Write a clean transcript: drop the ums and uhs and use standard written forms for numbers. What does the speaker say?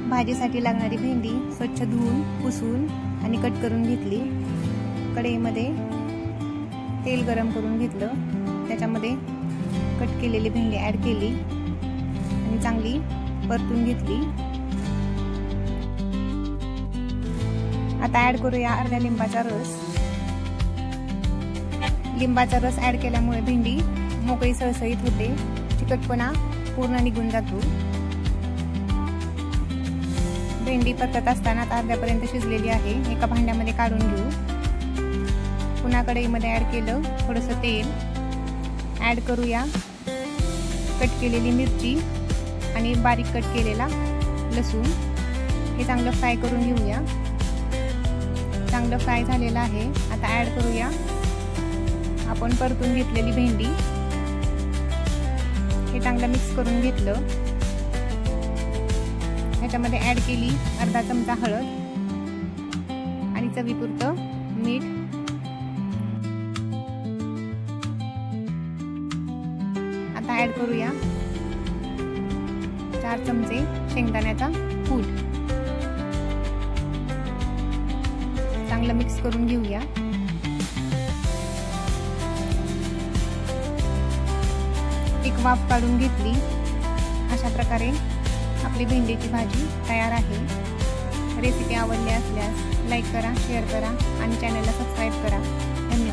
भाजीसाठी लागणारी भेंडी स्वच्छ धुवून पुसून आणि कट करून घेतली। कढईमध्ये तेल गरम करून घेतलं, त्याच्यामध्ये कट केलेली भेंडी ॲड केली आणि चांगली परतून घेतली। आता ॲड करूया अर्ध्या लिंबाचा रस। लिंबाचा रस ॲड केल्यामुळे भेंडी मोकळी सळसळीत होते, चिकटपणा पूर्ण निघून जातो। भेंडी परतत असताना अर्ध्यापर्यंत शिजलेली आहे, एका भांड्यामध्ये काढून घेऊ। पुन्हा कढईमध्ये ॲड केलं थोडंसं तेल, ॲड करूया कट केलेली मिरची आणि बारीक कट केलेला लसूण। हे चांगलं फ्राय करून घेऊया। चांगलं फ्राय झालेलं आहे। आता ॲड करूया आपण परतून घेतलेली भेंडी। हे चांगलं मिक्स करून घेतलं। ह्याच्यामध्ये ॲड केली अर्धा चमचा हळद आणि चवीपुरतं मीठ। आता ॲड करूया 4 चमचे शेंगदाण्याचा कूट। चांगलं मिक्स करून घेऊया। एक वाफ काढून घेतली। अशा प्रकारे आपली भेंडीची भाजी तयार आहे। रेसिपी आवडली असल्यास लाईक करा, शेअर करा आणि चॅनलला सबस्क्राईब करा। धन्यवाद।